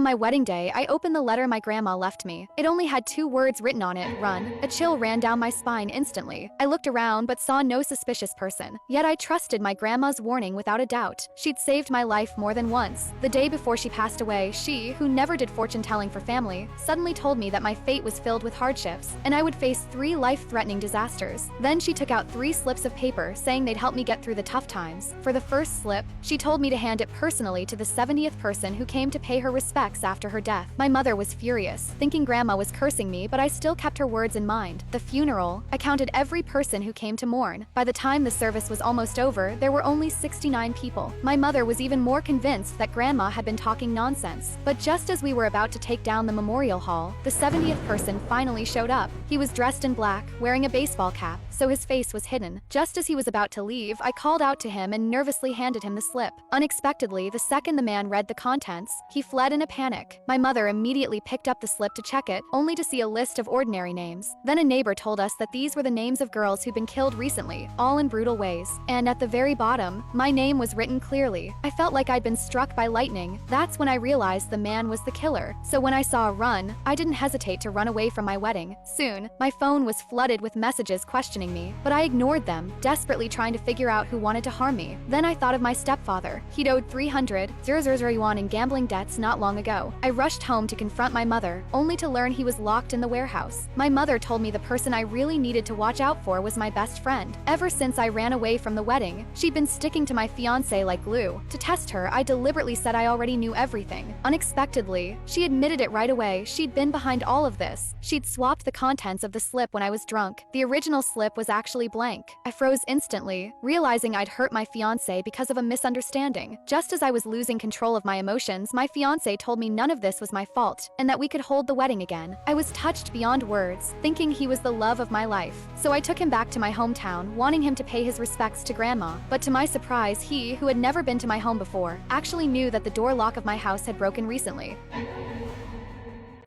On my wedding day, I opened the letter my grandma left me. It only had 2 words written on it, run. A chill ran down my spine instantly. I looked around but saw no suspicious person. Yet I trusted my grandma's warning without a doubt. She'd saved my life more than once. The day before she passed away, she, who never did fortune-telling for family, suddenly told me that my fate was filled with hardships, and I would face 3 life-threatening disasters. Then she took out 3 slips of paper saying they'd help me get through the tough times. For the first slip, she told me to hand it personally to the 70th person who came to pay her respects after her death. My mother was furious, thinking grandma was cursing me, but I still kept her words in mind. The funeral, I counted every person who came to mourn. By the time the service was almost over, there were only 69 people. My mother was even more convinced that grandma had been talking nonsense. But just as we were about to take down the memorial hall, the 70th person finally showed up. He was dressed in black, wearing a baseball cap, so his face was hidden. Just as he was about to leave, I called out to him and nervously handed him the slip. Unexpectedly, the second the man read the contents, he fled in a panic. My mother immediately picked up the slip to check it, only to see a list of ordinary names. Then a neighbor told us that these were the names of girls who'd been killed recently, all in brutal ways. And at the very bottom, my name was written clearly. I felt like I'd been struck by lightning. That's when I realized the man was the killer. So when I saw a run, I didn't hesitate to run away from my wedding. Soon, my phone was flooded with messages questioning me, but I ignored them, desperately trying to figure out who wanted to harm me. Then I thought of my stepfather. He'd owed 300,000 yuan in gambling debts not long ago. I rushed home to confront my mother, only to learn he was locked in the warehouse. My mother told me the person I really needed to watch out for was my best friend. Ever since I ran away from the wedding, she'd been sticking to my fiancé like glue. To test her, I deliberately said I already knew everything. Unexpectedly, she admitted it right away. She'd been behind all of this. She'd swapped the contents of the slip when I was drunk. The original slip was actually blank. I froze instantly, realizing I'd hurt my fiancé because of a misunderstanding. Just as I was losing control of my emotions, my fiancé told me none of this was my fault, and that we could hold the wedding again. I was touched beyond words, thinking he was the love of my life. So I took him back to my hometown, wanting him to pay his respects to grandma. But to my surprise, he, who had never been to my home before, actually knew that the door lock of my house had broken recently.